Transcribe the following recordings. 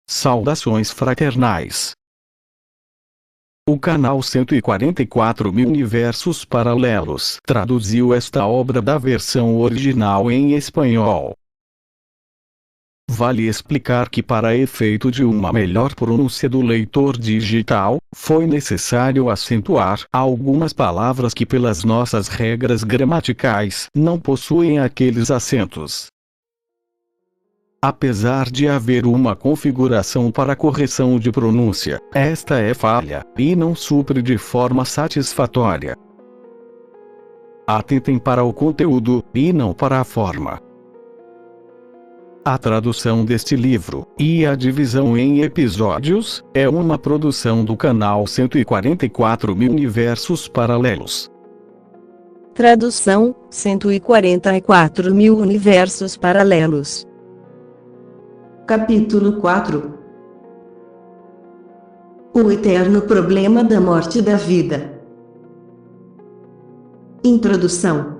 Saudações fraternais. O canal 144.000 Universos Paralelos traduziu esta obra da versão original em espanhol. Vale explicar que para efeito de uma melhor pronúncia do leitor digital, foi necessário acentuar algumas palavras que pelas nossas regras gramaticais não possuem aqueles acentos. Apesar de haver uma configuração para correção de pronúncia, esta é falha, e não supre de forma satisfatória. Atentem para o conteúdo, e não para a forma. A tradução deste livro, e a divisão em episódios, é uma produção do canal 144.000 Universos Paralelos. Tradução: 144.000 Universos Paralelos. Capítulo 4. O eterno problema da morte e da vida. Introdução.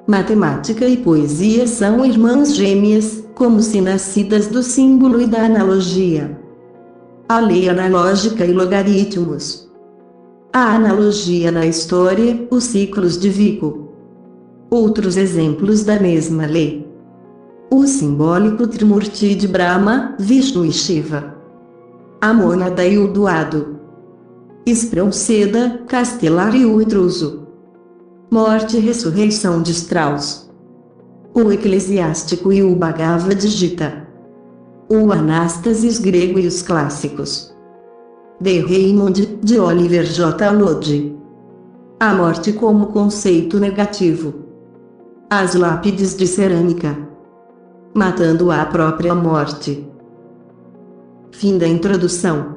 Matemática e poesia são irmãs gêmeas, como se nascidas do símbolo e da analogia. A lei analógica e logaritmos. A analogia na história, os ciclos de Vico. Outros exemplos da mesma lei. O simbólico Trimurti de Brahma, Vishnu e Shiva. A mônada e o doado. Espronceda, Castelar e o intruso. Morte e ressurreição de Strauss. O eclesiástico e o Bhagavad Gita. O Anástasis grego e os clássicos. De Raymond, de Oliver J. Lodge. A morte como conceito negativo. As lápides de cerâmica. Matando a própria morte. Fim da introdução.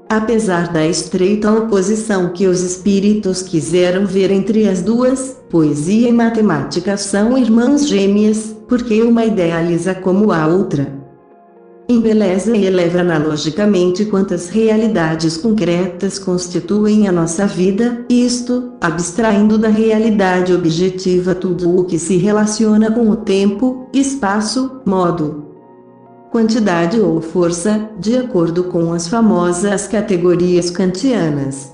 Apesar da estreita oposição que os espíritos quiseram ver entre as duas, poesia e matemática são irmãs gêmeas, porque uma idealiza como a outra. Embeleza e eleva analogicamente quantas realidades concretas constituem a nossa vida, isto, abstraindo da realidade objetiva tudo o que se relaciona com o tempo, espaço, modo, quantidade ou força, de acordo com as famosas categorias kantianas.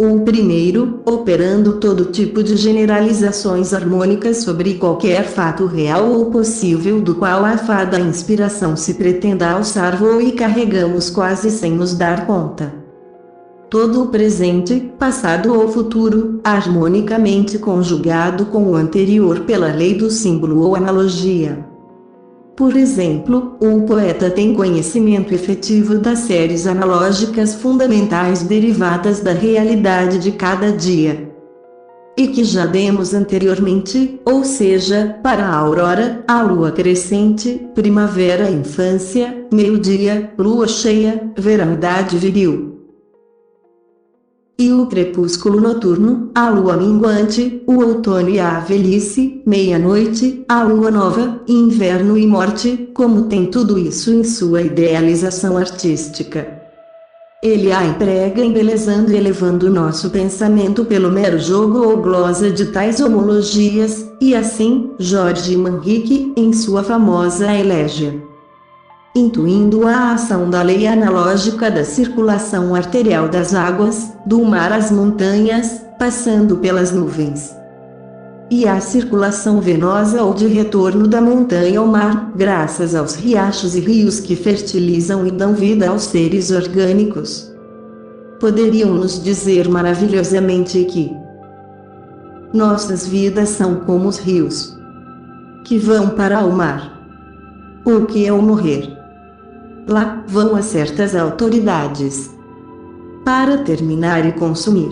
O primeiro, operando todo tipo de generalizações harmônicas sobre qualquer fato real ou possível do qual a fada inspiração se pretenda alçar voo e carregamos quase sem nos dar conta. Todo o presente, passado ou futuro, harmonicamente conjugado com o anterior pela lei do símbolo ou analogia. Por exemplo, um poeta tem conhecimento efetivo das séries analógicas fundamentais derivadas da realidade de cada dia. E que já demos anteriormente, ou seja, para a aurora, a lua crescente, primavera, infância, meio-dia, lua cheia, verão, idade viril. E o crepúsculo noturno, a lua minguante, o outono e a velhice, meia-noite, a lua nova, inverno e morte, como tem tudo isso em sua idealização artística. Ele a emprega embelezando e elevando o nosso pensamento pelo mero jogo ou glosa de tais homologias, e assim, Jorge Manrique, em sua famosa Elégia, intuindo a ação da lei analógica da circulação arterial das águas, do mar às montanhas, passando pelas nuvens. E a circulação venosa ou de retorno da montanha ao mar, graças aos riachos e rios que fertilizam e dão vida aos seres orgânicos. Poderiam nos dizer maravilhosamente que nossas vidas são como os rios que vão para o mar. O que é o morrer? Lá vão a certas autoridades para terminar e consumir.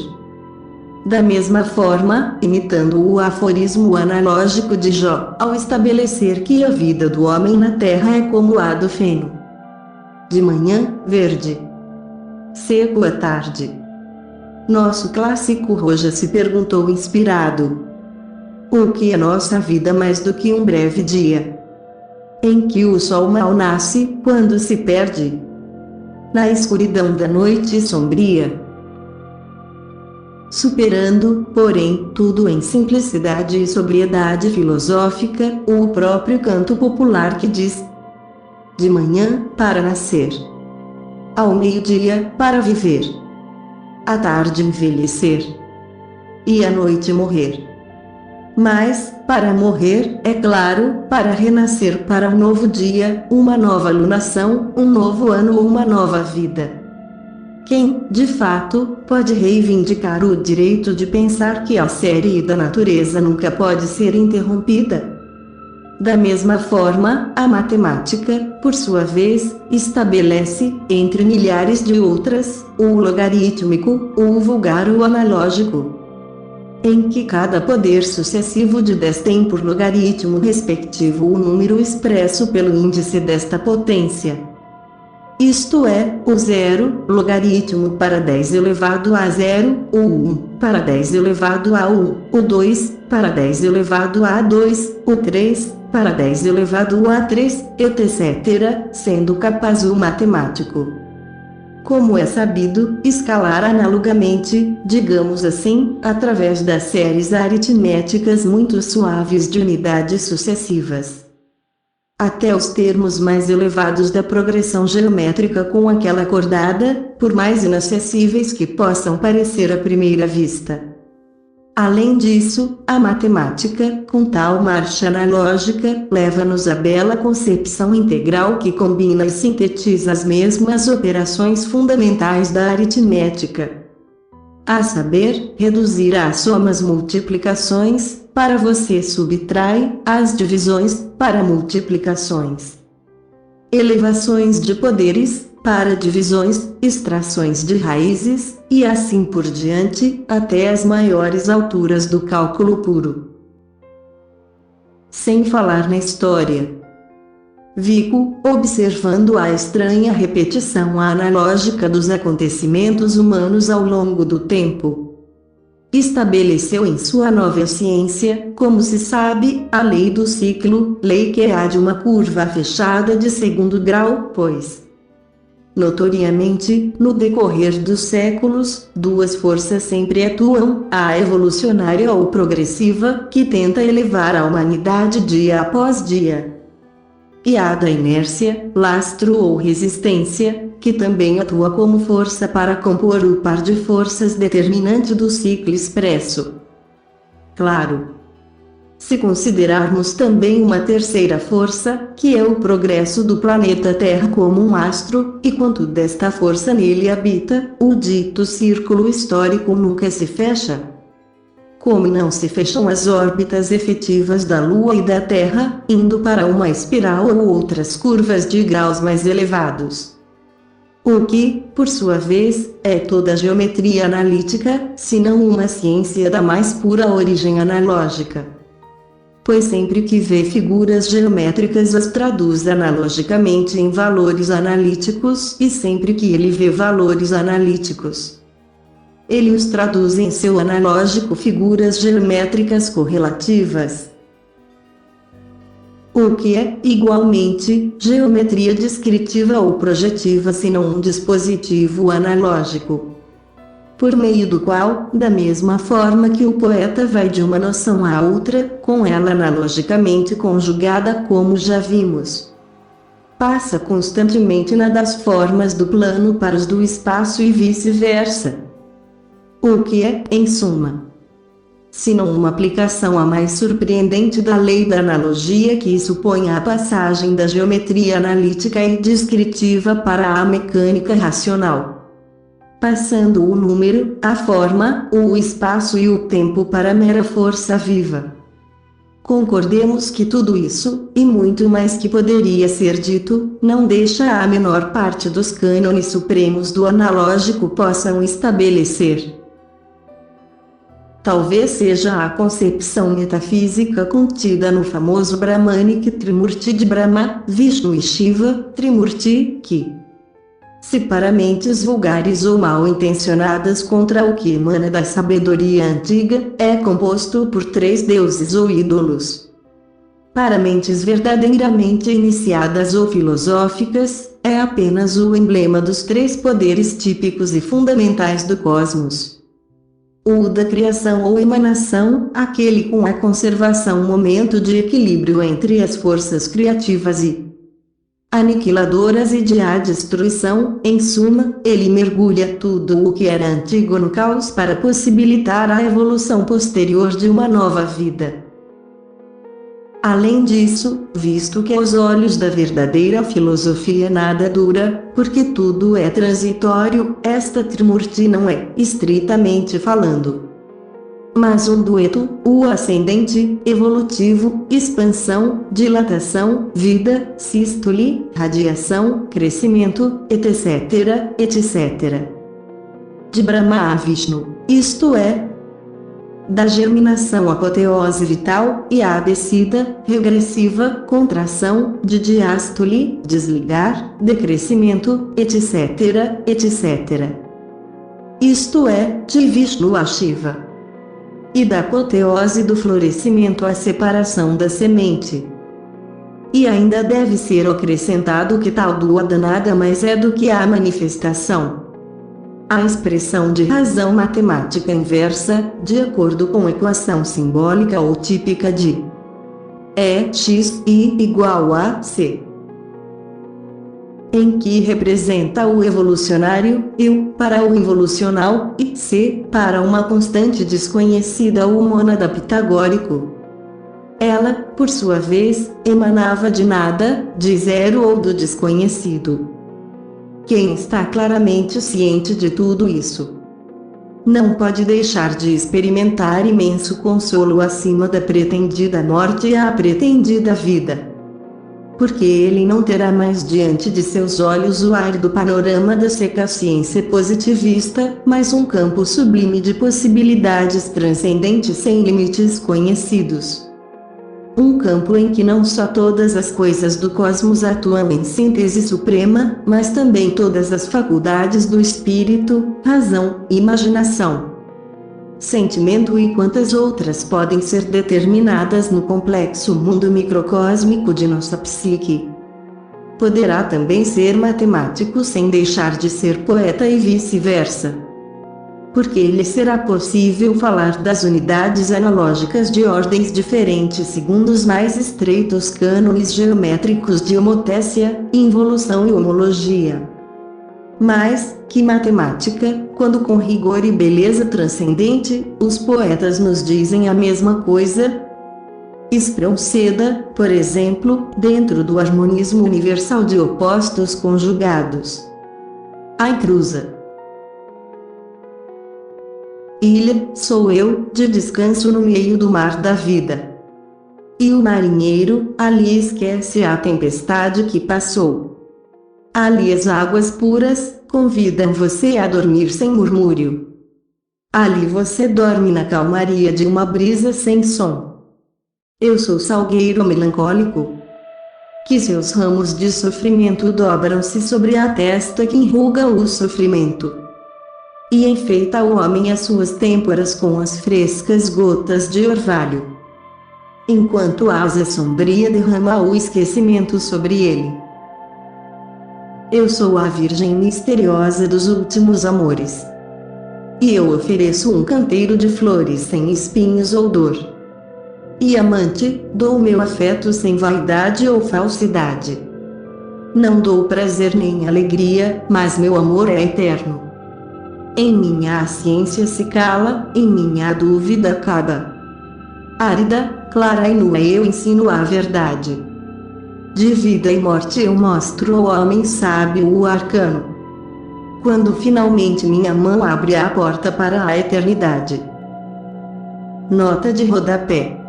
Da mesma forma, imitando o aforismo analógico de Jó, ao estabelecer que a vida do homem na terra é como a do feno, De manhã, verde. Seco à tarde. Nosso clássico Roja se perguntou inspirado: o que é nossa vida mais do que um breve dia, em que o sol mal nasce, quando se perde na escuridão da noite sombria? Superando, porém, tudo em simplicidade e sobriedade filosófica, o próprio canto popular que diz: de manhã, para nascer, ao meio-dia, para viver, à tarde envelhecer, e à noite morrer. Mas, para morrer, é claro, para renascer para um novo dia, uma nova lunação, um novo ano ou uma nova vida. Quem, de fato, pode reivindicar o direito de pensar que a série da natureza nunca pode ser interrompida? Da mesma forma, a matemática, por sua vez, estabelece, entre milhares de outras, o logarítmico, o vulgar ou analógico, em que cada poder sucessivo de 10 tem por logaritmo respectivo o número expresso pelo índice desta potência. Isto é, o 0, logaritmo para 10 elevado a 0, o 1, para 10 elevado a 1, o 2, para 10 elevado a 2, o 3, para 10 elevado a 3, etc., sendo capaz o matemático, como é sabido, escalar analogamente, digamos assim, através das séries aritméticas muito suaves de unidades sucessivas, até os termos mais elevados da progressão geométrica com aquela acordada, por mais inacessíveis que possam parecer à primeira vista. Além disso, a matemática, com tal marcha analógica, leva-nos à bela concepção integral que combina e sintetiza as mesmas operações fundamentais da aritmética. A saber, reduzir às somas multiplicações, para você subtrai, as divisões, para multiplicações. Elevações de poderes, para divisões, extrações de raízes, e assim por diante, até as maiores alturas do cálculo puro. Sem falar na história. Vico, observando a estranha repetição analógica dos acontecimentos humanos ao longo do tempo, estabeleceu em sua nova ciência, como se sabe, a lei do ciclo, lei que é a de uma curva fechada de segundo grau, pois, notoriamente, no decorrer dos séculos, duas forças sempre atuam, a evolucionária ou progressiva, que tenta elevar a humanidade dia após dia, e a da inércia, lastro ou resistência, que também atua como força para compor o par de forças determinante do ciclo expresso. Claro, se considerarmos também uma terceira força, que é o progresso do planeta Terra como um astro, e quanto desta força nele habita, o dito círculo histórico nunca se fecha. Como não se fecham as órbitas efetivas da Lua e da Terra, indo para uma espiral ou outras curvas de graus mais elevados. O que, por sua vez, é toda a geometria analítica, se não uma ciência da mais pura origem analógica. Pois sempre que vê figuras geométricas as traduz analogicamente em valores analíticos, e sempre que ele vê valores analíticos, ele os traduz em seu analógico figuras geométricas correlativas. O que é, igualmente, geometria descritiva ou projetiva senão um dispositivo analógico, por meio do qual, da mesma forma que o poeta vai de uma noção à outra, com ela analogicamente conjugada como já vimos, passa constantemente das formas do plano para os do espaço e vice-versa. O que é, em suma, senão uma aplicação a mais surpreendente da lei da analogia que supõe a passagem da geometria analítica e descritiva para a mecânica racional, passando o número, a forma, o espaço e o tempo para a mera força viva. Concordemos que tudo isso, e muito mais que poderia ser dito, não deixa a menor parte dos cânones supremos do analógico possam estabelecer. Talvez seja a concepção metafísica contida no famoso Brahmanic Trimurti de Brahma, Vishnu e Shiva, Trimurti, que, se para mentes vulgares ou mal intencionadas contra o que emana da sabedoria antiga, é composto por 3 deuses ou ídolos. Para mentes verdadeiramente iniciadas ou filosóficas, é apenas o emblema dos 3 poderes típicos e fundamentais do cosmos. O da criação ou emanação, aquele com a conservação, momento de equilíbrio entre as forças criativas e aniquiladoras e de a destruição. Em suma, ele mergulha tudo o que era antigo no caos para possibilitar a evolução posterior de uma nova vida. Além disso, visto que aos olhos da verdadeira filosofia nada dura, porque tudo é transitório, esta Trimurti não é, estritamente falando, mas um dueto, o ascendente, evolutivo, expansão, dilatação, vida, sístole, radiação, crescimento, etc., etc. De Brahma a Vishnu, isto é, da germinação apoteose vital, e a descida, regressiva, contração, de diástole, desligar, decrescimento, etc., etc. Isto é, de Vishnu a Shiva. E da apoteose do florescimento à separação da semente. E ainda deve ser acrescentado que tal duada nada mais é do que a manifestação. A expressão de razão matemática inversa, de acordo com a equação simbólica ou típica de E x I igual a C, em que representa o evolucionário, eu, para o involucional, e C, para uma constante desconhecida ou mônada pitagórico. Ela, por sua vez, emanava de nada, de zero ou do desconhecido. Quem está claramente ciente de tudo isso não pode deixar de experimentar imenso consolo acima da pretendida morte e a pretendida vida. Porque ele não terá mais diante de seus olhos o árido panorama da seca ciência positivista, mas um campo sublime de possibilidades transcendentes sem limites conhecidos. Um campo em que não só todas as coisas do cosmos atuam em síntese suprema, mas também todas as faculdades do espírito, razão, imaginação, sentimento e quantas outras podem ser determinadas no complexo mundo microcósmico de nossa psique. Poderá também ser matemático sem deixar de ser poeta e vice-versa. Porque lhe será possível falar das unidades analógicas de ordens diferentes segundo os mais estreitos cânones geométricos de homotécia, involução e homologia. Mas, que matemática, quando com rigor e beleza transcendente, os poetas nos dizem a mesma coisa? Espronceda, por exemplo, dentro do harmonismo universal de opostos conjugados. Ai cruza. Ilha, sou eu, de descanso no meio do mar da vida. E o marinheiro, ali esquece a tempestade que passou. Ali as águas puras, convidam você a dormir sem murmúrio. Ali você dorme na calmaria de uma brisa sem som. Eu sou salgueiro melancólico, que seus ramos de sofrimento dobram-se sobre a testa que enruga o sofrimento. E enfeita o homem as suas têmporas com as frescas gotas de orvalho, enquanto a asa sombria derrama o esquecimento sobre ele. Eu sou a virgem misteriosa dos últimos amores. E eu ofereço um canteiro de flores sem espinhos ou dor. E amante, dou meu afeto sem vaidade ou falsidade. Não dou prazer nem alegria, mas meu amor é eterno. Em minha a ciência se cala, em minha a dúvida acaba. Árida, clara e nua eu ensino a verdade. De vida e morte eu mostro ao homem sábio o arcano. Quando finalmente minha mão abre a porta para a eternidade. Nota de rodapé.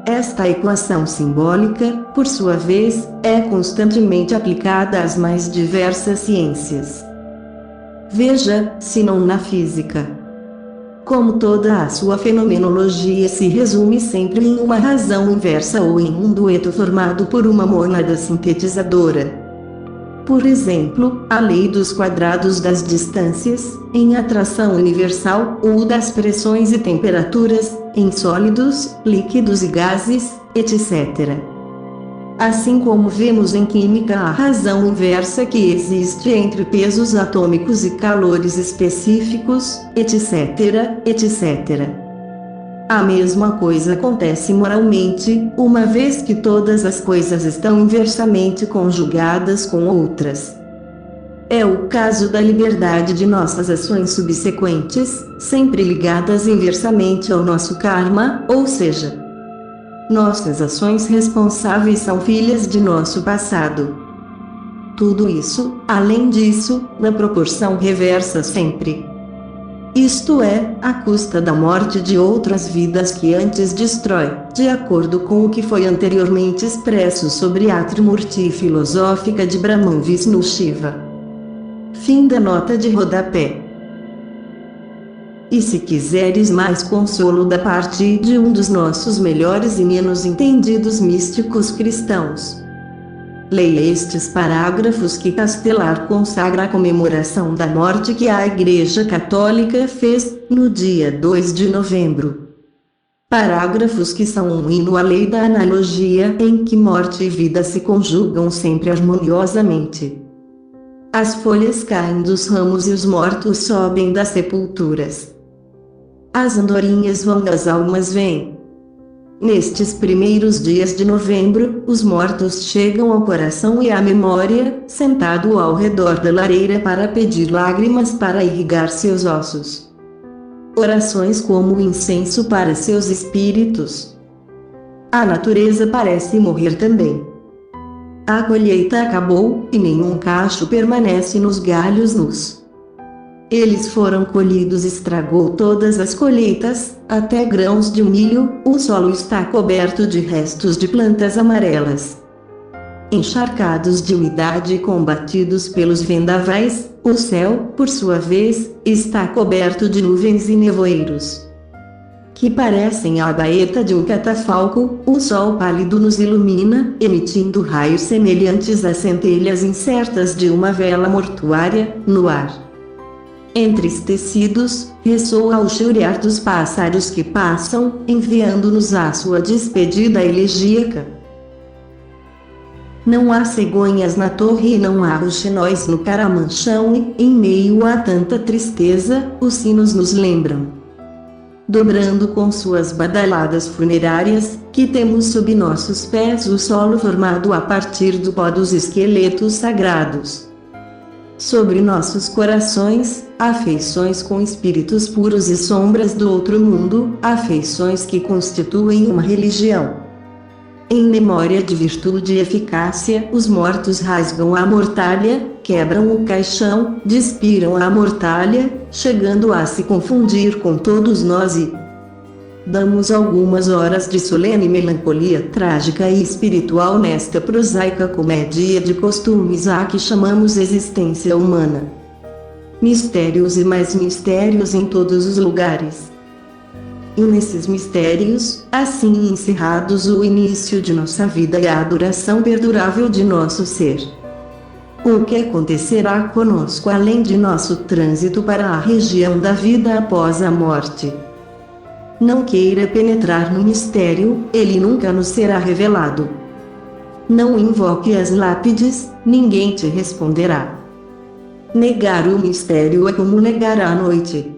Esta equação simbólica, por sua vez, é constantemente aplicada às mais diversas ciências. Veja, se não na física. Como toda a sua fenomenologia se resume sempre em uma razão inversa ou em um dueto formado por uma mônada sintetizadora. por exemplo, a lei dos quadrados das distâncias, em atração universal, ou das pressões e temperaturas, em sólidos, líquidos e gases, etc. Assim como vemos em química a razão inversa que existe entre pesos atômicos e calores específicos, etc., etc. A mesma coisa acontece moralmente, uma vez que todas as coisas estão inversamente conjugadas com outras. É o caso da liberdade de nossas ações subsequentes, sempre ligadas inversamente ao nosso karma, ou seja, nossas ações responsáveis são filhas de nosso passado. Tudo isso, além disso, na proporção reversa sempre. Isto é, à custa da morte de outras vidas que antes destrói, de acordo com o que foi anteriormente expresso sobre a Trimurti filosófica de Brahman Vishnu Shiva. Fim da nota de rodapé. E se quiseres mais consolo da parte de um dos nossos melhores e menos entendidos místicos cristãos, leia estes parágrafos que Castelar consagra a comemoração da morte que a Igreja Católica fez, no dia 2 de novembro. Parágrafos que são um hino à lei da analogia, em que morte e vida se conjugam sempre harmoniosamente. As folhas caem dos ramos e os mortos sobem das sepulturas. As andorinhas vão e as almas vêm. Nestes primeiros dias de novembro, os mortos chegam ao coração e à memória, sentado ao redor da lareira para pedir lágrimas para irrigar seus ossos. Orações como incenso para seus espíritos. A natureza parece morrer também. A colheita acabou, e nenhum cacho permanece nos galhos nus. Eles foram colhidos, estragou todas as colheitas, até grãos de milho, o solo está coberto de restos de plantas amarelas. Encharcados de umidade e combatidos pelos vendavais, o céu, por sua vez, está coberto de nuvens e nevoeiros que parecem a baeta de um catafalco. O sol pálido nos ilumina, emitindo raios semelhantes a centelhas incertas de uma vela mortuária, no ar. Entristecidos, ressoa o churiar dos pássaros que passam, enviando-nos a sua despedida elegíaca. Não há cegonhas na torre e não há roxinóis no caramanchão e, em meio a tanta tristeza, os sinos nos lembram, dobrando com suas badaladas funerárias, que temos sob nossos pés o solo formado a partir do pó dos esqueletos sagrados. Sobre nossos corações, afeições com espíritos puros e sombras do outro mundo, afeições que constituem uma religião. Em memória de virtude e eficácia, os mortos rasgam a mortalha, quebram o caixão, despiram a mortalha, chegando a se confundir com todos nós e damos algumas horas de solene melancolia trágica e espiritual nesta prosaica comédia de costumes a que chamamos existência humana. Mistérios e mais mistérios em todos os lugares. E nesses mistérios, assim encerrados o início de nossa vida e a duração perdurável de nosso ser. O que acontecerá conosco além de nosso trânsito para a região da vida após a morte? Não queira penetrar no mistério, ele nunca nos será revelado. Não invoque as lápides, ninguém te responderá. Negar o mistério é como negar a noite.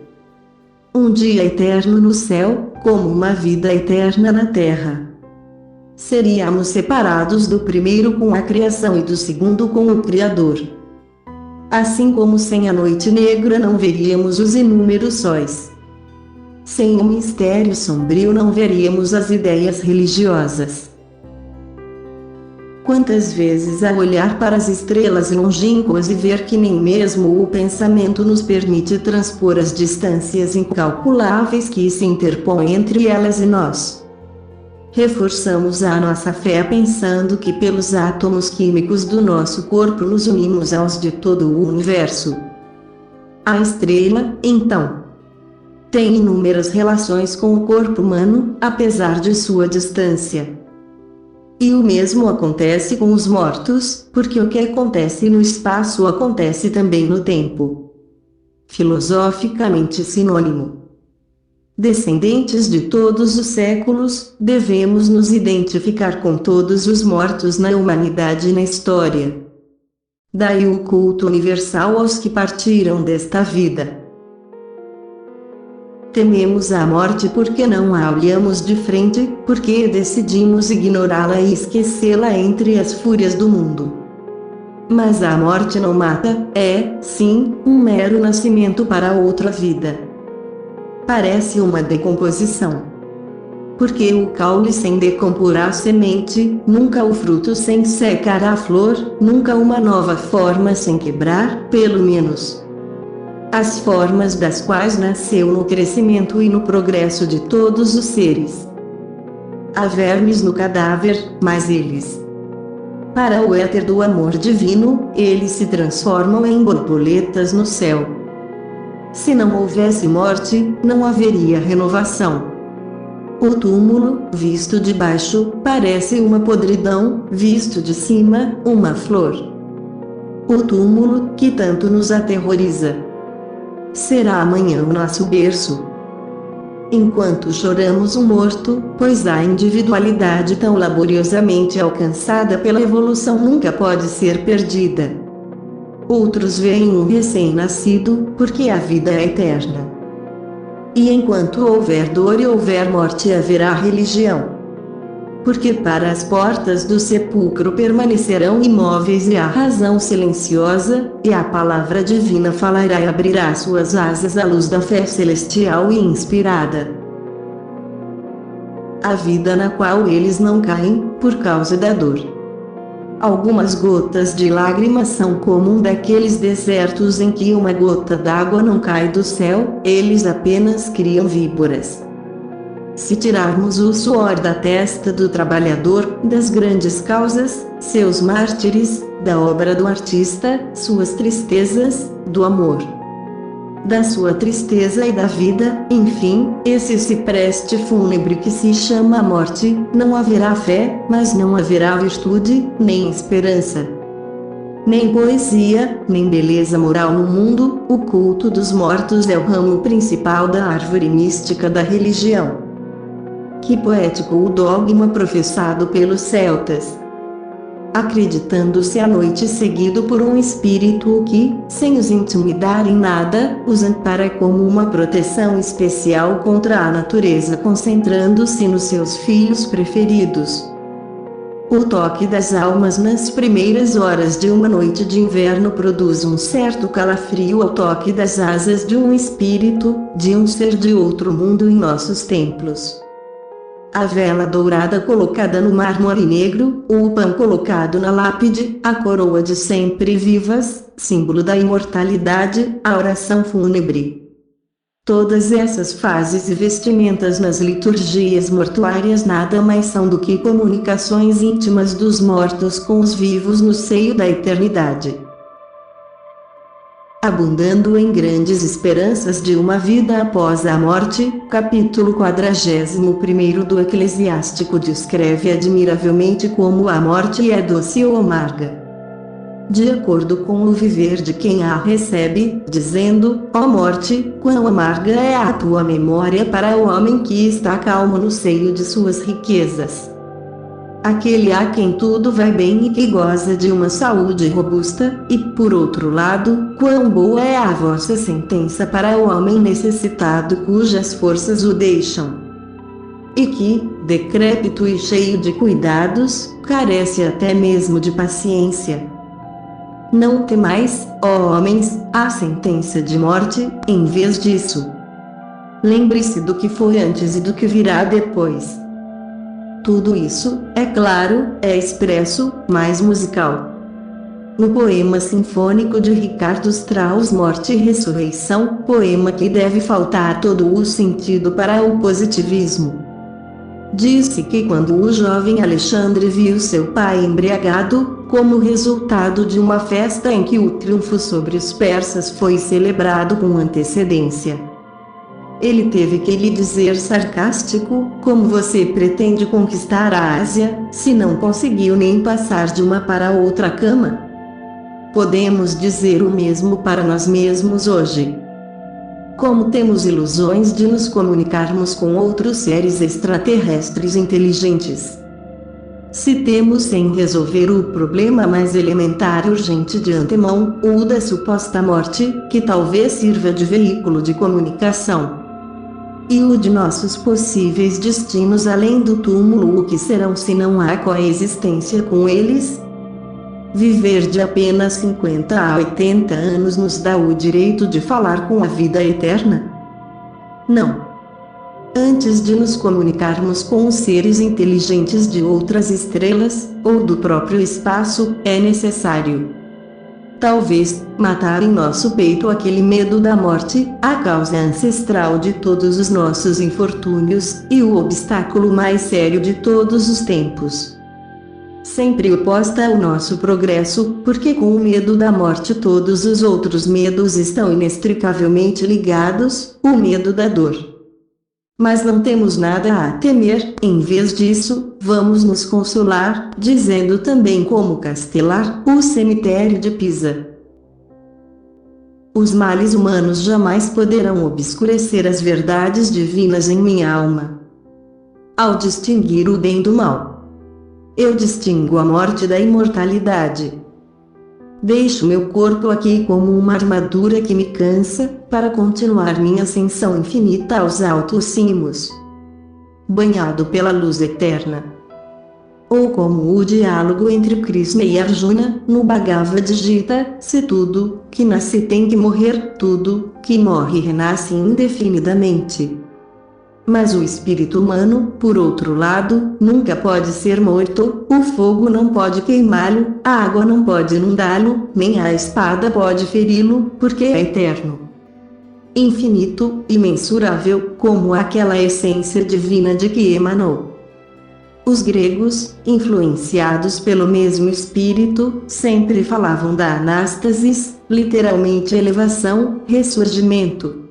Um dia eterno no céu, como uma vida eterna na terra. Seríamos separados do primeiro com a criação e do segundo com o Criador. Assim como sem a noite negra não veríamos os inúmeros sóis. Sem o mistério sombrio não veríamos as ideias religiosas. Quantas vezes ao olhar para as estrelas longínquas e ver que nem mesmo o pensamento nos permite transpor as distâncias incalculáveis que se interpõem entre elas e nós. Reforçamos a nossa fé pensando que pelos átomos químicos do nosso corpo nos unimos aos de todo o universo. A estrela, então, tem inúmeras relações com o corpo humano, apesar de sua distância. E o mesmo acontece com os mortos, porque o que acontece no espaço acontece também no tempo. Filosoficamente sinônimo. Descendentes de todos os séculos, devemos nos identificar com todos os mortos na humanidade e na história. Daí o culto universal aos que partiram desta vida. Tememos a morte porque não a olhamos de frente, porque decidimos ignorá-la e esquecê-la entre as fúrias do mundo. Mas a morte não mata, é, sim, um mero nascimento para outra vida. Parece uma decomposição. Porque o caule sem decompor a semente, nunca o fruto sem secar a flor, nunca uma nova forma sem quebrar, pelo menos as formas das quais nasceu no crescimento e no progresso de todos os seres. Há vermes no cadáver, mas eles, para o éter do amor divino, eles se transformam em borboletas no céu. Se não houvesse morte, não haveria renovação. O túmulo, visto de baixo, parece uma podridão, visto de cima, uma flor. O túmulo, que tanto nos aterroriza, será amanhã o nosso berço. Enquanto choramos um morto, pois a individualidade tão laboriosamente alcançada pela evolução nunca pode ser perdida. Outros veem um recém-nascido, porque a vida é eterna. E enquanto houver dor e houver morte haverá religião. Porque para as portas do sepulcro permanecerão imóveis e a razão silenciosa, e a palavra divina falará e abrirá suas asas à luz da fé celestial e inspirada. A vida na qual eles não caem, por causa da dor. Algumas gotas de lágrimas são como um daqueles desertos em que uma gota d'água não cai do céu, eles apenas criam víboras. Se tirarmos o suor da testa do trabalhador, das grandes causas, seus mártires, da obra do artista, suas tristezas, do amor, da sua tristeza e da vida, enfim, esse cipreste fúnebre que se chama morte, não haverá fé, mas não haverá virtude, nem esperança, nem poesia, nem beleza moral no mundo. O culto dos mortos é o ramo principal da árvore mística da religião. Que poético o dogma professado pelos celtas! Acreditando-se à noite seguido por um espírito que, sem os intimidar em nada, os ampara como uma proteção especial contra a natureza, concentrando-se nos seus filhos preferidos. O toque das almas nas primeiras horas de uma noite de inverno produz um certo calafrio ao toque das asas de um espírito, de um ser de outro mundo em nossos templos. A vela dourada colocada no mármore negro, o pão colocado na lápide, a coroa de sempre vivas, símbolo da imortalidade, a oração fúnebre. Todas essas fases e vestimentas nas liturgias mortuárias nada mais são do que comunicações íntimas dos mortos com os vivos no seio da eternidade. Abundando em grandes esperanças de uma vida após a morte, capítulo 41 do Eclesiástico descreve admiravelmente como a morte é doce ou amarga, de acordo com o viver de quem a recebe, dizendo: ó morte, quão amarga é a tua memória para o homem que está calmo no seio de suas riquezas. Aquele a quem tudo vai bem e que goza de uma saúde robusta, e por outro lado, quão boa é a vossa sentença para o homem necessitado cujas forças o deixam, e que, decrépito e cheio de cuidados, carece até mesmo de paciência. Não temais, ó homens, a sentença de morte, em vez disso, lembre-se do que foi antes e do que virá depois. Tudo isso, é claro, é expresso, mais musical. No poema sinfônico de Richard Strauss Morte e Ressurreição, poema que deve faltar todo o sentido para o positivismo. Diz-se que quando o jovem Alexandre viu seu pai embriagado, como resultado de uma festa em que o triunfo sobre os persas foi celebrado com antecedência, Ele teve que lhe dizer sarcástico: como você pretende conquistar a Ásia, se não conseguiu nem passar de uma para outra cama? Podemos dizer o mesmo para nós mesmos hoje. Como temos ilusões de nos comunicarmos com outros seres extraterrestres inteligentes. Se temos em resolver o problema mais elementar e urgente de antemão, o da suposta morte, que talvez sirva de veículo de comunicação, e o de nossos possíveis destinos além do túmulo, o que serão se não há coexistência com eles? Viver de apenas 50 a 80 anos nos dá o direito de falar com a vida eterna? Não. Antes de nos comunicarmos com os seres inteligentes de outras estrelas, ou do próprio espaço, é necessário, talvez, matar em nosso peito aquele medo da morte, a causa ancestral de todos os nossos infortúnios, e o obstáculo mais sério de todos os tempos. Sempre oposta ao nosso progresso, porque com o medo da morte todos os outros medos estão inextricavelmente ligados, o medo da dor. Mas não temos nada a temer, em vez disso, vamos nos consolar, dizendo também como Castelar, o cemitério de Pisa. Os males humanos jamais poderão obscurecer as verdades divinas em minha alma. Ao distinguir o bem do mal, eu distingo a morte da imortalidade. Deixo meu corpo aqui como uma armadura que me cansa, para continuar minha ascensão infinita aos altos cimos, banhado pela luz eterna. Ou como o diálogo entre Krishna e Arjuna, no Bhagavad Gita: se tudo que nasce tem que morrer, tudo que morre renasce indefinidamente. Mas o espírito humano, por outro lado, nunca pode ser morto, o fogo não pode queimá-lo, a água não pode inundá-lo, nem a espada pode feri-lo, porque é eterno, infinito, imensurável, como aquela essência divina de que emanou. Os gregos, influenciados pelo mesmo espírito, sempre falavam da anástasis, literalmente elevação, ressurgimento,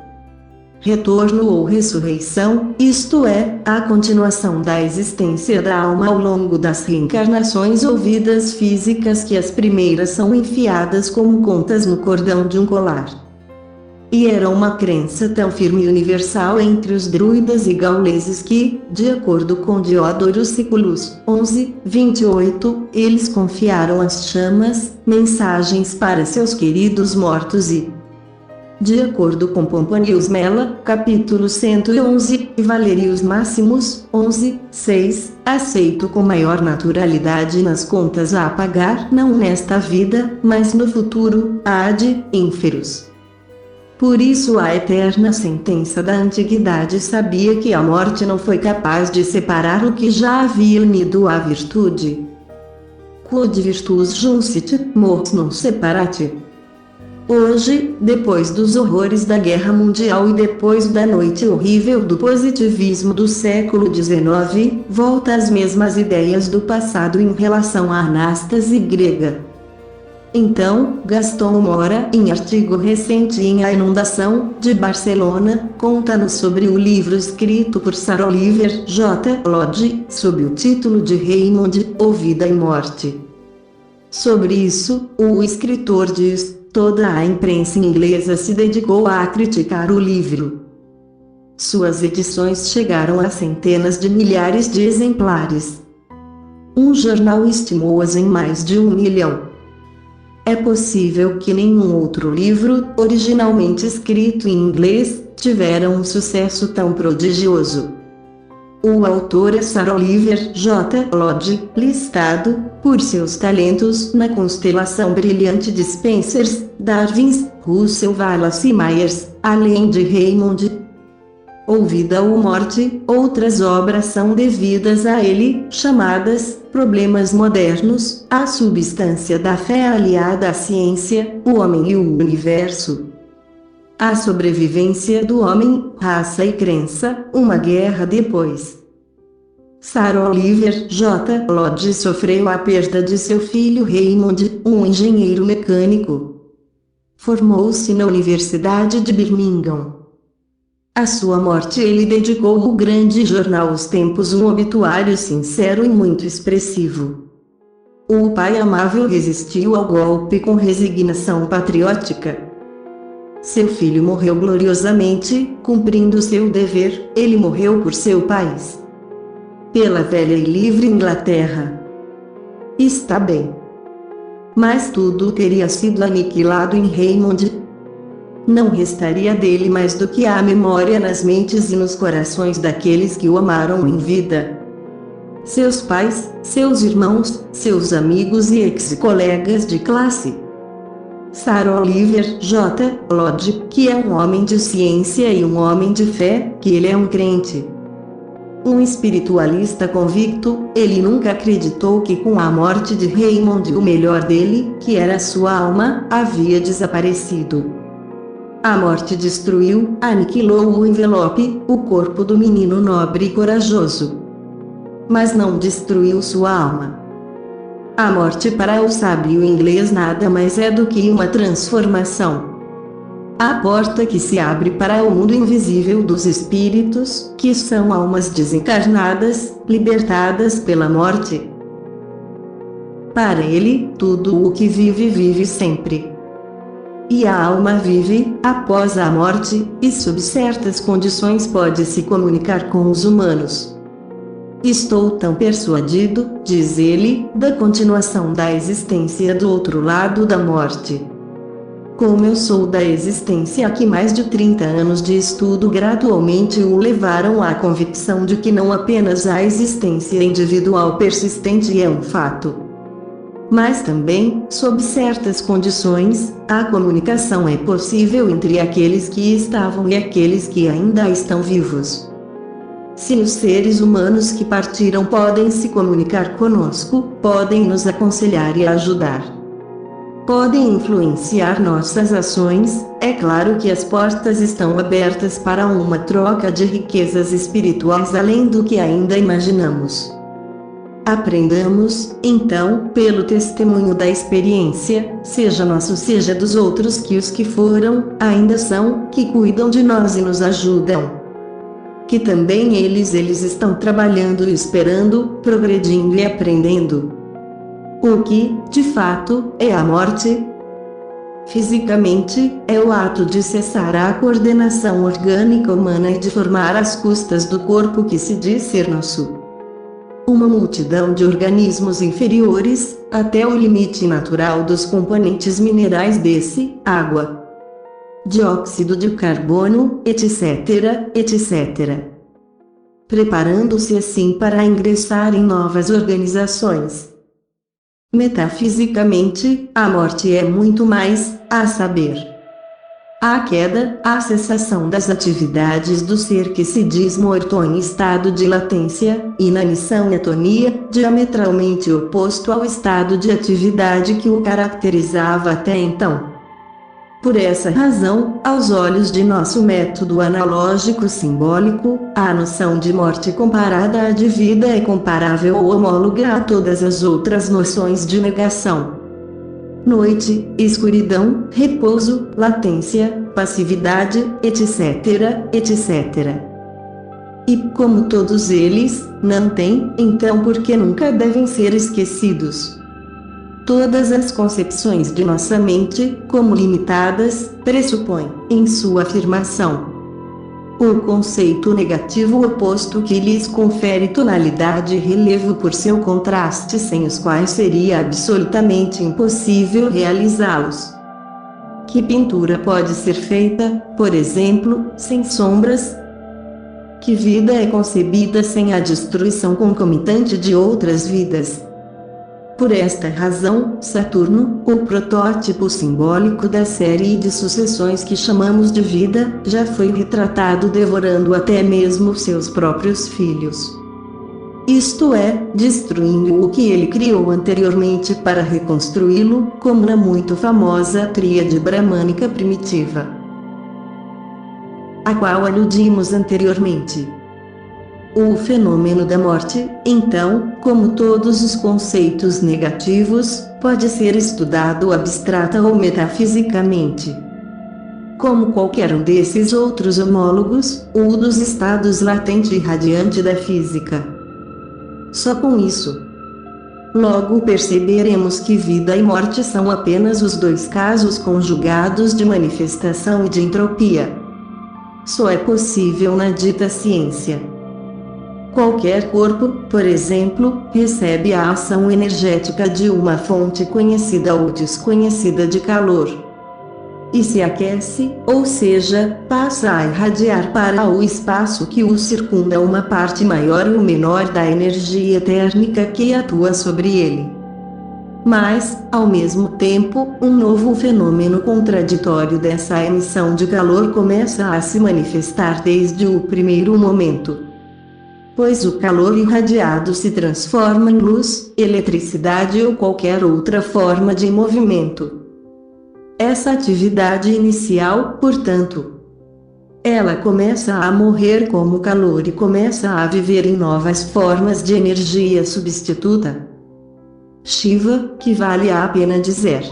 retorno ou ressurreição, isto é, a continuação da existência da alma ao longo das reencarnações ou vidas físicas, que as primeiras são enfiadas como contas no cordão de um colar. E era uma crença tão firme e universal entre os druidas e gauleses que, de acordo com Diodoro Siculus, 11:28, eles confiaram às chamas mensagens para seus queridos mortos e, de acordo com Pomponius Mela, capítulo 111, e Valerius Máximos, 11:6, aceito com maior naturalidade nas contas a pagar, não nesta vida, mas no futuro, ad inferos. Por isso a eterna sentença da antiguidade sabia que a morte não foi capaz de separar o que já havia unido à virtude. Quod virtus juncit, mors non separat. Hoje, depois dos horrores da Guerra Mundial e depois da noite horrível do positivismo do século XIX, volta às mesmas ideias do passado em relação à anástase grega. Então, Gaston Mora, em artigo recente em A Inundação, de Barcelona, conta-nos sobre o livro escrito por Sarah Oliver J. Lodge, sob o título de Raymond, O Vida e Morte. Sobre isso, o escritor diz: toda a imprensa inglesa se dedicou a criticar o livro. Suas edições chegaram a centenas de milhares de exemplares. Um jornal estimou-as em mais de 1 milhão. É possível que nenhum outro livro, originalmente escrito em inglês, tivera um sucesso tão prodigioso. O autor é Sarah Oliver J. Lodge, listado, por seus talentos, na constelação brilhante de Spencers, Darwins, Russell Wallace e Myers, além de Raymond. Ou Vida ou Morte, outras obras são devidas a ele, chamadas Problemas Modernos, a substância da fé aliada à ciência, o homem e o universo. A sobrevivência do homem, raça e crença, uma guerra depois. Sarah Oliver J. Lodge sofreu a perda de seu filho Raymond, um engenheiro mecânico. Formou-se na Universidade de Birmingham. À sua morte ele dedicou o grande jornal Os Tempos um obituário sincero e muito expressivo. O pai amável resistiu ao golpe com resignação patriótica. Seu filho morreu gloriosamente, cumprindo seu dever, ele morreu por seu país. Pela velha e livre Inglaterra. Está bem. Mas tudo teria sido aniquilado em Raymond. Não restaria dele mais do que a memória nas mentes e nos corações daqueles que o amaram em vida. Seus pais, seus irmãos, seus amigos e ex-colegas de classe. Sir Oliver J. Lodge, que é um homem de ciência e um homem de fé, que ele é um crente. Um espiritualista convicto, ele nunca acreditou que com a morte de Raymond o melhor dele, que era sua alma, havia desaparecido. A morte destruiu, aniquilou o envelope, o corpo do menino nobre e corajoso. Mas não destruiu sua alma. A morte para o sábio inglês nada mais é do que uma transformação. A porta que se abre para o mundo invisível dos espíritos, que são almas desencarnadas, libertadas pela morte. Para ele, tudo o que vive, vive sempre. E a alma vive, após a morte, e sob certas condições pode se comunicar com os humanos. Estou tão persuadido, diz ele, da continuação da existência do outro lado da morte. Como eu sou da existência que mais de 30 anos de estudo gradualmente o levaram à convicção de que não apenas a existência individual persistente é um fato, mas também, sob certas condições, a comunicação é possível entre aqueles que estavam e aqueles que ainda estão vivos. Se os seres humanos que partiram podem se comunicar conosco, podem nos aconselhar e ajudar, podem influenciar nossas ações, é claro que as portas estão abertas para uma troca de riquezas espirituais além do que ainda imaginamos. Aprendamos, então, pelo testemunho da experiência, seja nosso seja dos outros, que os que foram, ainda são, que cuidam de nós e nos ajudam. Que também eles estão trabalhando e esperando, progredindo e aprendendo. O que, de fato, é a morte? Fisicamente, é o ato de cessar a coordenação orgânica humana e de formar às custas do corpo que se diz ser nosso uma multidão de organismos inferiores, até o limite natural dos componentes minerais desse, água, dióxido de carbono, etc., etc. Preparando-se assim para ingressar em novas organizações. Metafisicamente, a morte é muito mais, a saber, a queda, a cessação das atividades do ser que se diz morto em estado de latência, inanição e atonia, diametralmente oposto ao estado de atividade que o caracterizava até então. Por essa razão, aos olhos de nosso método analógico simbólico, a noção de morte comparada à de vida é comparável ou homóloga a todas as outras noções de negação. Noite, escuridão, repouso, latência, passividade, etc., etc. E como todos eles, não têm, então por que nunca devem ser esquecidos? Todas as concepções de nossa mente, como limitadas, pressupõem, em sua afirmação, o conceito negativo oposto que lhes confere tonalidade e relevo por seu contraste, sem os quais seria absolutamente impossível realizá-los. Que pintura pode ser feita, por exemplo, sem sombras? Que vida é concebida sem a destruição concomitante de outras vidas? Por esta razão, Saturno, o protótipo simbólico da série de sucessões que chamamos de vida, já foi retratado devorando até mesmo seus próprios filhos. Isto é, destruindo o que ele criou anteriormente para reconstruí-lo, como na muito famosa tríade bramânica primitiva, a qual aludimos anteriormente. O fenômeno da morte, então, como todos os conceitos negativos, pode ser estudado abstrata ou metafisicamente. como qualquer um desses outros homólogos, ou dos estados latente e radiante da física. Só com isso. Logo perceberemos que vida e morte são apenas os dois casos conjugados de manifestação e de entropia. Só é possível na dita ciência. Qualquer corpo, por exemplo, recebe a ação energética de uma fonte conhecida ou desconhecida de calor. E se aquece, ou seja, passa a irradiar para o espaço que o circunda uma parte maior ou menor da energia térmica que atua sobre ele. Mas, ao mesmo tempo, um novo fenômeno contraditório dessa emissão de calor começa a se manifestar desde o primeiro momento. Pois o calor irradiado se transforma em luz, eletricidade ou qualquer outra forma de movimento. Essa atividade inicial, portanto, ela começa a morrer como calor e começa a viver em novas formas de energia substituta. Shiva, que vale a pena dizer.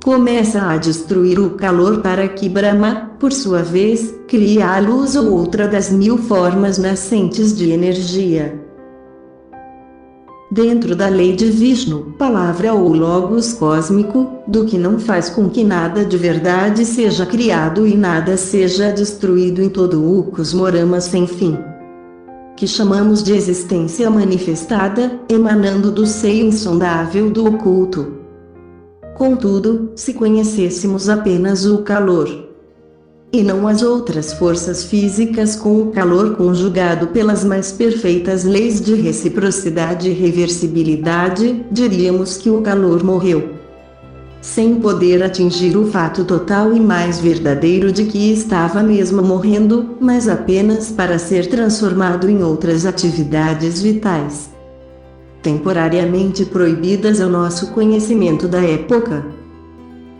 Começa a destruir o calor para que Brahma, por sua vez, crie a luz ou outra das 1000 formas nascentes de energia. Dentro da lei de Vishnu, palavra ou logos cósmico, do que não faz com que nada de verdade seja criado e nada seja destruído em todo o cosmorama sem fim. Que chamamos de existência manifestada, emanando do seio insondável do oculto. Contudo, se conhecêssemos apenas o calor, e não as outras forças físicas com o calor conjugado pelas mais perfeitas leis de reciprocidade e reversibilidade, diríamos que o calor morreu. Sem poder atingir o fato total e mais verdadeiro de que estava mesmo morrendo, mas apenas para ser transformado em outras atividades vitais, temporariamente proibidas ao nosso conhecimento da época,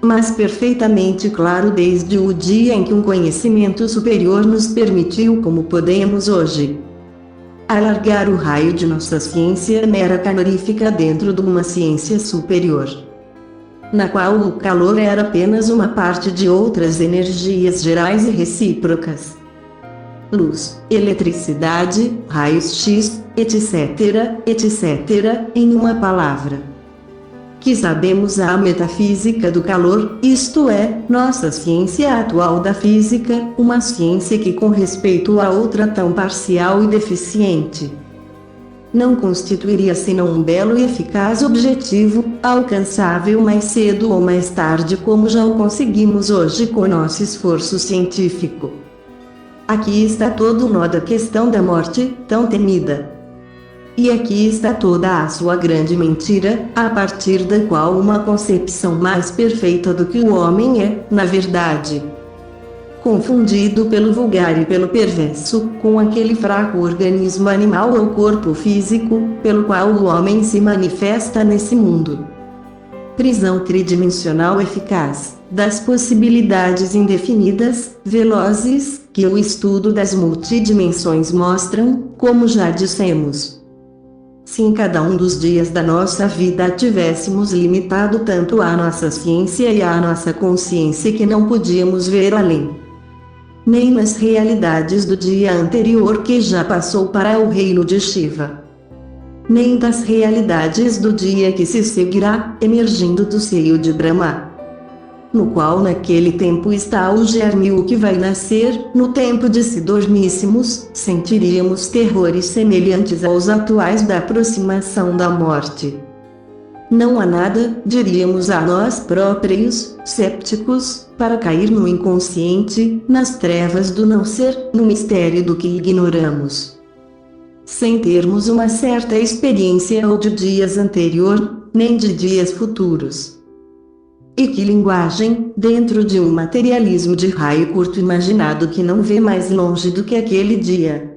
mas perfeitamente claro desde o dia em que um conhecimento superior nos permitiu, como podemos hoje, alargar o raio de nossa ciência mera calorífica dentro de uma ciência superior, na qual o calor era apenas uma parte de outras energias gerais e recíprocas. Luz, eletricidade, raios X, etc., etc., em uma palavra. Que sabemos a metafísica do calor, isto é, nossa ciência atual da física, uma ciência que com respeito a outra tão parcial e deficiente, não constituiria senão um belo e eficaz objetivo, alcançável mais cedo ou mais tarde como já o conseguimos hoje com nosso esforço científico. Aqui está todo o nó da questão da morte, tão temida. E aqui está toda a sua grande mentira, a partir da qual uma concepção mais perfeita do que o homem é, na verdade, confundido pelo vulgar e pelo perverso, com aquele fraco organismo animal ou corpo físico, pelo qual o homem se manifesta nesse mundo. Prisão tridimensional eficaz, das possibilidades indefinidas, velozes, que o estudo das multidimensões mostram, como já dissemos. Se em cada um dos dias da nossa vida tivéssemos limitado tanto a nossa ciência e a nossa consciência que não podíamos ver além, nem nas realidades do dia anterior que já passou para o reino de Shiva, nem das realidades do dia que se seguirá, emergindo do seio de Brahma, no qual naquele tempo está o germe o que vai nascer, no tempo de se dormíssemos, sentiríamos terrores semelhantes aos atuais da aproximação da morte. Não há nada, diríamos a nós próprios, sépticos, para cair no inconsciente, nas trevas do não ser, no mistério do que ignoramos. Sem termos uma certa experiência ou de dias anterior, nem de dias futuros. E que linguagem, dentro de um materialismo de raio curto imaginado que não vê mais longe do que aquele dia,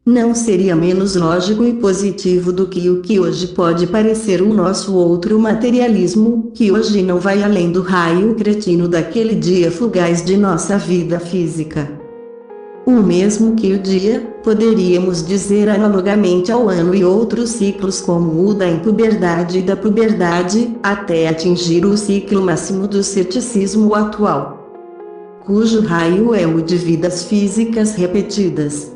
não seria menos lógico e positivo do que o que hoje pode parecer o nosso outro materialismo, que hoje não vai além do raio cretino daquele dia fugaz de nossa vida física. O mesmo que o dia, poderíamos dizer analogamente ao ano e outros ciclos como o da impuberdade e da puberdade, até atingir o ciclo máximo do ceticismo atual. cujo raio é o de vidas físicas repetidas.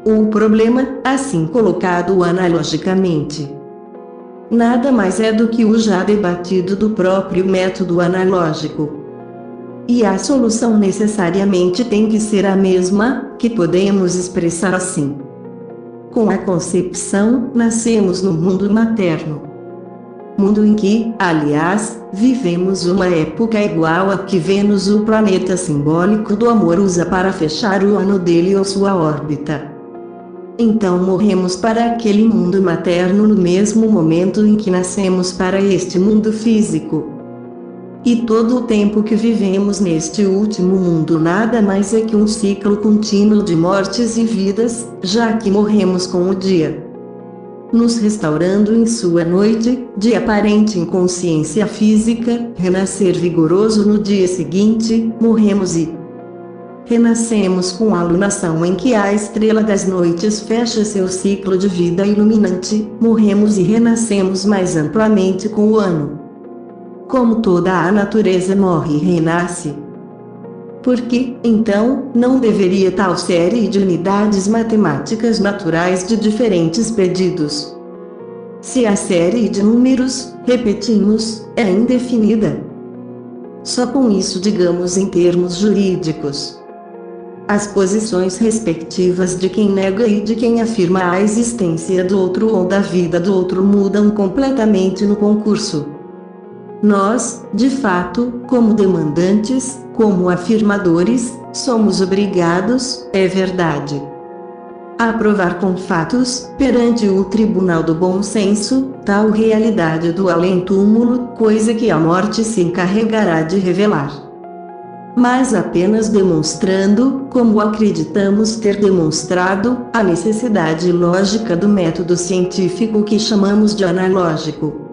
O problema, assim colocado analogicamente, nada mais é do que o já debatido do próprio método analógico. E a solução necessariamente tem que ser a mesma, que podemos expressar assim. Com a concepção, nascemos no mundo materno. Mundo em que, aliás, vivemos uma época igual a que Vênus, o planeta simbólico do amor, usa para fechar o ano dele ou sua órbita. Então morremos para aquele mundo materno no mesmo momento em que nascemos para este mundo físico. E todo o tempo que vivemos neste último mundo nada mais é que um ciclo contínuo de mortes e vidas, já que morremos com o dia, nos restaurando em sua noite, de aparente inconsciência física, renascer vigoroso no dia seguinte, morremos e renascemos com a lunação em que a estrela das noites fecha seu ciclo de vida iluminante, morremos e renascemos mais amplamente com o ano. Como toda a natureza morre e renasce. Por que, então, não deveria tal série de unidades matemáticas naturais de diferentes pedidos? Se a série de números, repetimos, é indefinida. Só com isso digamos em termos jurídicos. As posições respectivas de quem nega e de quem afirma a existência do outro ou da vida do outro mudam completamente no concurso. Nós, de fato, como demandantes, como afirmadores, somos obrigados, é verdade, a provar com fatos, perante o tribunal do bom senso, tal realidade do além-túmulo, coisa que a morte se encarregará de revelar. Mas apenas demonstrando, como acreditamos ter demonstrado, a necessidade lógica do método científico que chamamos de analógico.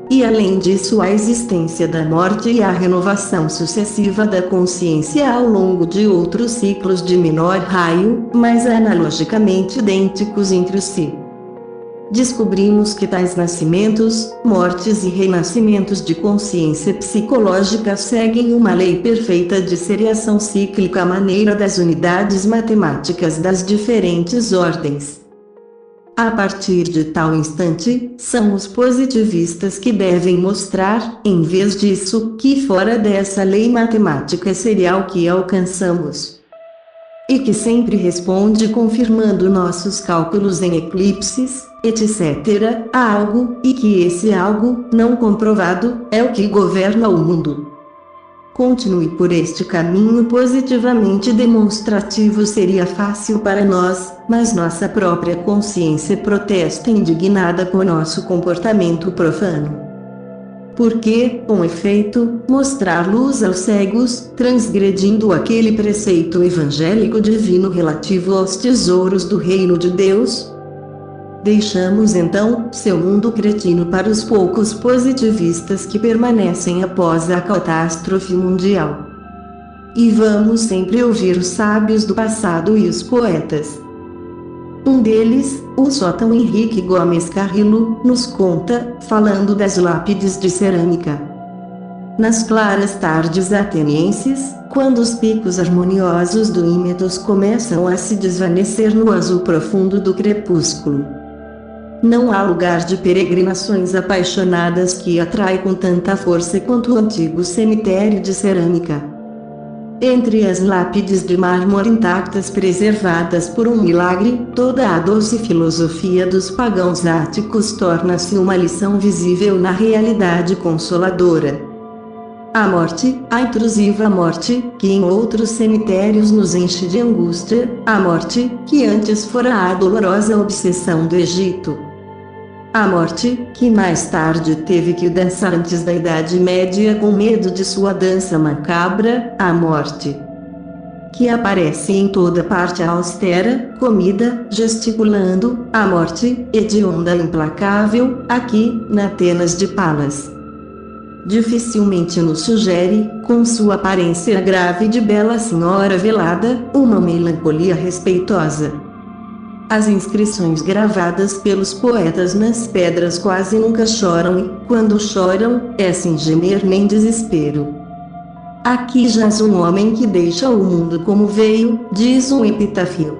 E além disso a existência da morte e a renovação sucessiva da consciência ao longo de outros ciclos de menor raio, mas analogicamente idênticos entre si. Descobrimos que tais nascimentos, mortes e renascimentos de consciência psicológica seguem uma lei perfeita de seriação cíclica à maneira das unidades matemáticas das diferentes ordens. A partir de tal instante, são os positivistas que devem mostrar, em vez disso, que fora dessa lei matemática serial que alcançamos. E que sempre responde confirmando nossos cálculos em eclipses, etc., a algo, e que esse algo, não comprovado, é o que governa o mundo. Continue por este caminho positivamente demonstrativo seria fácil para nós, mas nossa própria consciência protesta indignada com nosso comportamento profano. Porque, com efeito, mostrar luz aos cegos, transgredindo aquele preceito evangélico divino relativo aos tesouros do reino de Deus? Deixamos então seu mundo cretino para os poucos positivistas que permanecem após a catástrofe mundial. E vamos sempre ouvir os sábios do passado e os poetas. Um deles, o Sótão Henrique Gomes Carrillo, nos conta, falando das lápides de cerâmica. Nas claras tardes atenienses, quando os picos harmoniosos do ímedos começam a se desvanecer no azul profundo do crepúsculo, não há lugar de peregrinações apaixonadas que atrai com tanta força quanto o antigo cemitério de cerâmica. Entre as lápides de mármore intactas preservadas por um milagre, toda a doce filosofia dos pagãos áticos torna-se uma lição visível na realidade consoladora. A morte, a intrusiva morte, que em outros cemitérios nos enche de angústia, a morte, que antes fora a dolorosa obsessão do Egito. A morte, que mais tarde teve que dançar antes da Idade Média com medo de sua dança macabra, a morte, que aparece em toda parte austera, comida, gesticulando, a morte, hedionda implacável, aqui, na Atenas de Palas. Dificilmente nos sugere, com sua aparência grave de bela senhora velada, uma melancolia respeitosa. As inscrições gravadas pelos poetas nas pedras quase nunca choram e, quando choram, é sem gemer nem desespero. Aqui jaz um homem que deixa o mundo como veio, diz um epitáfio.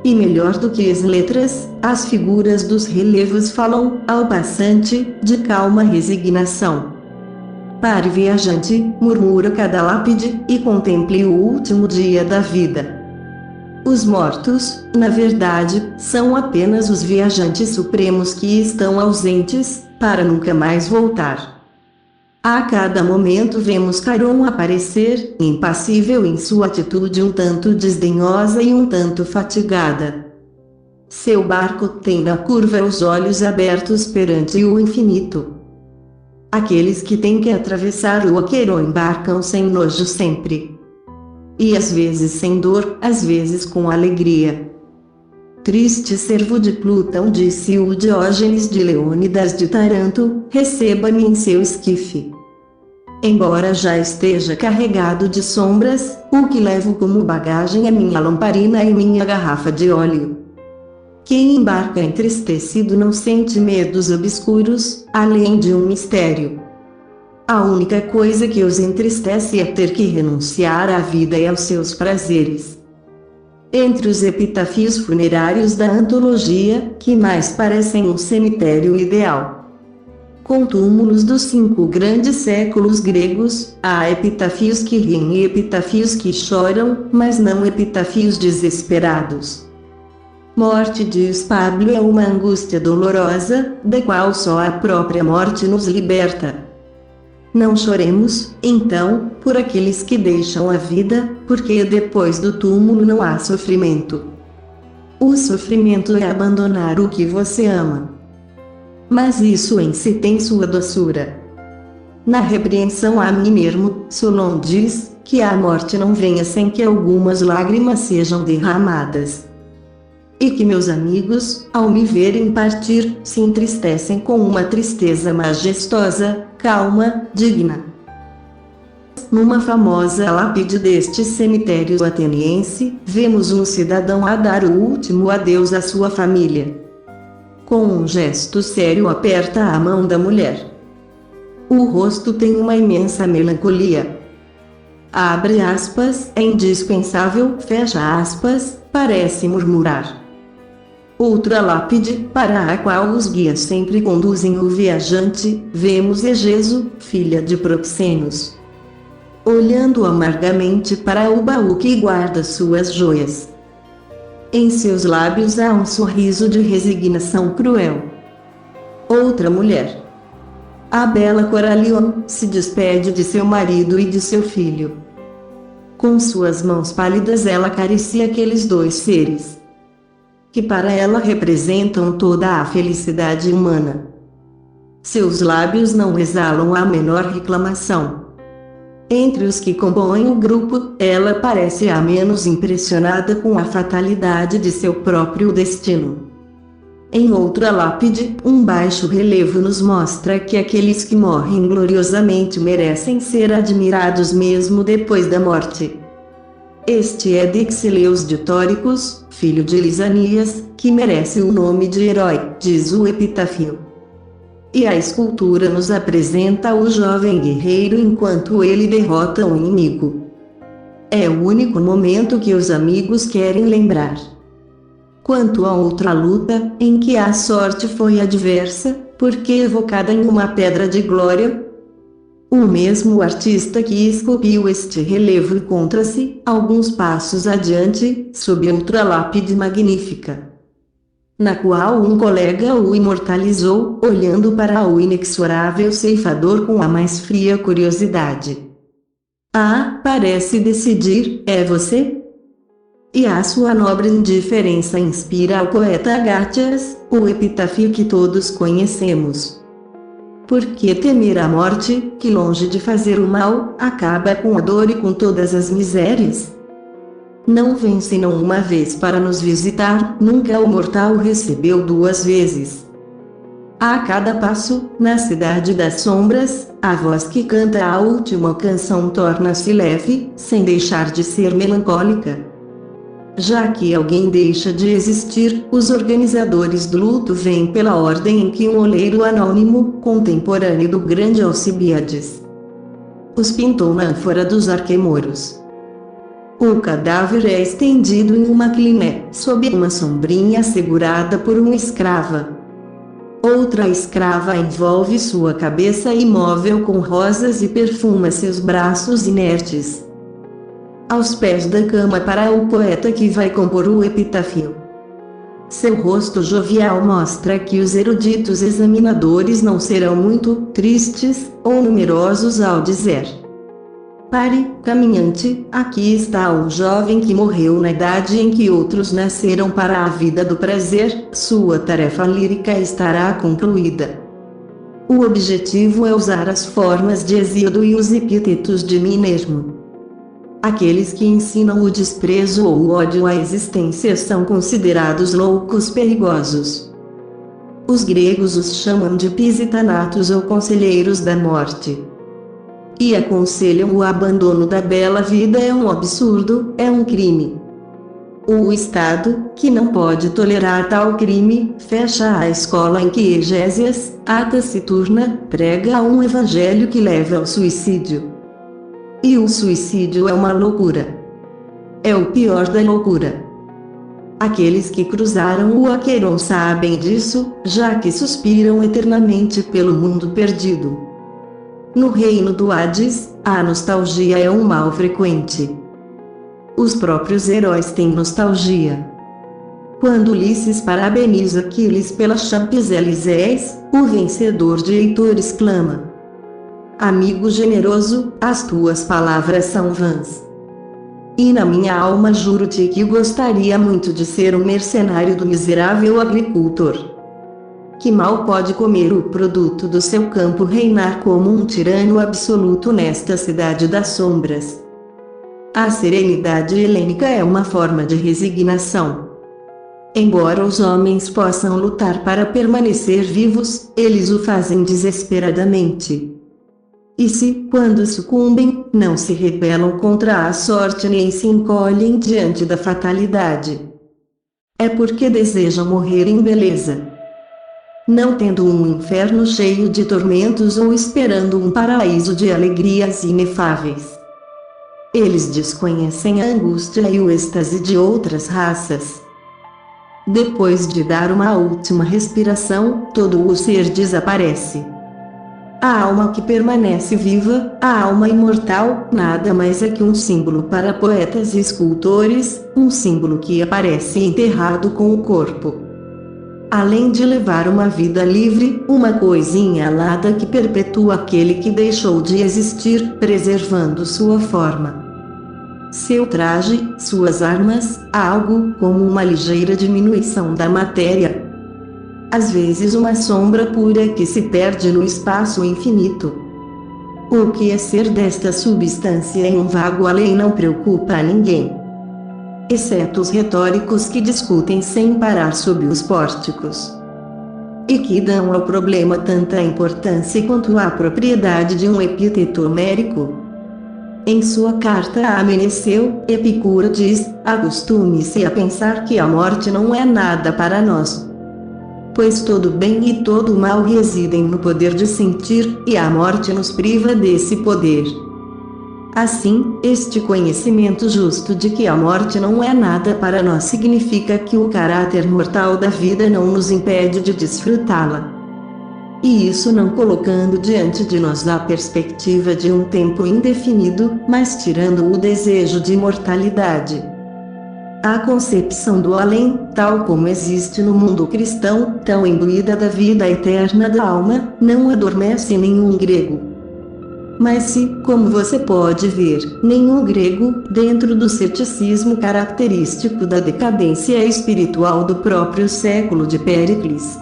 E melhor do que as letras, as figuras dos relevos falam, ao passante, de calma resignação. Pare viajante, murmura cada lápide, e contemple o último dia da vida. Os mortos, na verdade, são apenas os viajantes supremos que estão ausentes, para nunca mais voltar. A cada momento vemos Chiron aparecer, impassível em sua atitude um tanto desdenhosa e um tanto fatigada. Seu barco tem na curva os olhos abertos perante o infinito. Aqueles que têm que atravessar o Aqueron embarcam sem nojo sempre. E às vezes sem dor, às vezes com alegria. Triste servo de Plutão, disse o Diógenes de Leônidas de Taranto, receba-me em seu esquife. Embora já esteja carregado de sombras, o que levo como bagagem é minha lamparina e minha garrafa de óleo. Quem embarca entristecido não sente medos obscuros, além de um mistério. A única coisa que os entristece é ter que renunciar à vida e aos seus prazeres. Entre os epitáfios funerários da antologia, que mais parecem um cemitério ideal, com túmulos dos 5 grandes séculos gregos, há epitáfios que riem e epitáfios que choram, mas não epitáfios desesperados. Morte, diz Pablo, é uma angústia dolorosa, da qual só a própria morte nos liberta. Não choremos, então, por aqueles que deixam a vida, porque depois do túmulo não há sofrimento. O sofrimento é abandonar o que você ama. Mas isso em si tem sua doçura. Na repreensão a mim mesmo, Solon diz que a morte não venha sem que algumas lágrimas sejam derramadas. E que meus amigos, ao me verem partir, se entristecem com uma tristeza majestosa, calma, digna. Numa famosa lápide deste cemitério ateniense, vemos um cidadão a dar o último adeus à sua família. Com um gesto sério aperta a mão da mulher. O rosto tem uma imensa melancolia. Abre aspas, é indispensável, fecha aspas, parece murmurar. Outra lápide, para a qual os guias sempre conduzem o viajante, vemos Egeso, filha de Proxenos, olhando amargamente para o baú que guarda suas joias. Em seus lábios há um sorriso de resignação cruel. Outra mulher, a bela Coralion, se despede de seu marido e de seu filho. Com suas mãos pálidas ela acaricia aqueles 2 seres, que para ela representam toda a felicidade humana. Seus lábios não exalam a menor reclamação. Entre os que compõem o grupo, ela parece a menos impressionada com a fatalidade de seu próprio destino. Em outra lápide, um baixo relevo nos mostra que aqueles que morrem gloriosamente merecem ser admirados mesmo depois da morte. Este é Dixileus de Tóricos, filho de Lisanias, que merece o nome de herói, diz o epitáfio. E a escultura nos apresenta o jovem guerreiro enquanto ele derrota o inimigo. É o único momento que os amigos querem lembrar. Quanto a outra luta, em que a sorte foi adversa, porque evocada em uma pedra de glória, o mesmo artista que esculpiu este relevo encontra-se, alguns passos adiante, sob outra lápide magnífica, na qual um colega o imortalizou, olhando para o inexorável ceifador com a mais fria curiosidade. Ah, parece decidir, é você? E a sua nobre indiferença inspira ao poeta Agátias, o epitáfio que todos conhecemos. Por que temer a morte, que longe de fazer o mal, acaba com a dor e com todas as misérias? Não vem senão uma vez para nos visitar, nunca o mortal recebeu 2 vezes. A cada passo, na cidade das sombras, a voz que canta a última canção torna-se leve, sem deixar de ser melancólica. Já que alguém deixa de existir, os organizadores do luto vêm pela ordem em que um oleiro anônimo, contemporâneo do grande Alcibíades, Os pintou na ânfora dos arquemoros. O cadáver é estendido em uma cliné, sob uma sombrinha segurada por uma escrava. Outra escrava envolve sua cabeça imóvel com rosas e perfuma seus braços inertes. Aos pés da cama para o poeta que vai compor o epitáfio. Seu rosto jovial mostra que os eruditos examinadores não serão muito tristes ou numerosos ao dizer: pare, caminhante, aqui está um jovem que morreu na idade em que outros nasceram para a vida do prazer, sua tarefa lírica estará concluída. O objetivo é usar as formas de Hesíodo e os epítetos de Minermo. Aqueles que ensinam o desprezo ou o ódio à existência são considerados loucos perigosos. Os gregos os chamam de pisitanatos ou conselheiros da morte. E aconselham o abandono da bela vida é um absurdo, é um crime. O Estado, que não pode tolerar tal crime, fecha a escola em que Egésias, a taciturna, prega um evangelho que leva ao suicídio. E o suicídio é uma loucura. É o pior da loucura. Aqueles que cruzaram o Aqueron sabem disso, já que suspiram eternamente pelo mundo perdido. No reino do Hades, a nostalgia é um mal frequente. Os próprios heróis têm nostalgia. Quando Ulisses parabeniza Aquiles pelas Champs-Élysées, o vencedor de Heitor exclama: amigo generoso, as tuas palavras são vãs. E na minha alma juro-te que gostaria muito de ser um mercenário do miserável agricultor, que mal pode comer o produto do seu campo, reinar como um tirano absoluto nesta cidade das sombras. A serenidade helênica é uma forma de resignação. Embora os homens possam lutar para permanecer vivos, eles o fazem desesperadamente. E se, quando sucumbem, não se rebelam contra a sorte nem se encolhem diante da fatalidade, é porque desejam morrer em beleza, não tendo um inferno cheio de tormentos ou esperando um paraíso de alegrias inefáveis. Eles desconhecem a angústia e o êxtase de outras raças. Depois de dar uma última respiração, todo o ser desaparece. A alma que permanece viva, a alma imortal, nada mais é que um símbolo para poetas e escultores, um símbolo que aparece enterrado com o corpo. Além de levar uma vida livre, uma coisinha alada que perpetua aquele que deixou de existir, preservando sua forma. Seu traje, suas armas, algo como uma ligeira diminuição da matéria. Às vezes uma sombra pura que se perde no espaço infinito. O que é ser desta substância em um vago além não preocupa a ninguém, exceto os retóricos que discutem sem parar sob os pórticos, e que dão ao problema tanta importância quanto à propriedade de um epíteto homérico. Em sua carta a Meneceu, Epicuro diz: acostume-se a pensar que a morte não é nada para nós, pois todo bem e todo mal residem no poder de sentir, e a morte nos priva desse poder. Assim, este conhecimento justo de que a morte não é nada para nós significa que o caráter mortal da vida não nos impede de desfrutá-la. E isso não colocando diante de nós a perspectiva de um tempo indefinido, mas tirando o desejo de imortalidade. A concepção do além, tal como existe no mundo cristão, tão imbuída da vida eterna da alma, não adormece nenhum grego. Mas se, como você pode ver, nenhum grego, dentro do ceticismo característico da decadência espiritual do próprio século de Péricles,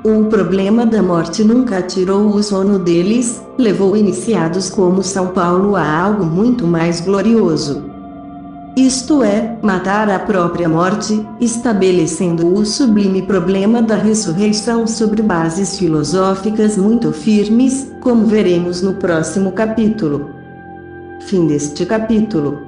o problema da morte nunca tirou o sono deles, levou iniciados como São Paulo a algo muito mais glorioso. Isto é, matar a própria morte, estabelecendo o sublime problema da ressurreição sobre bases filosóficas muito firmes, como veremos no próximo capítulo. Fim deste capítulo.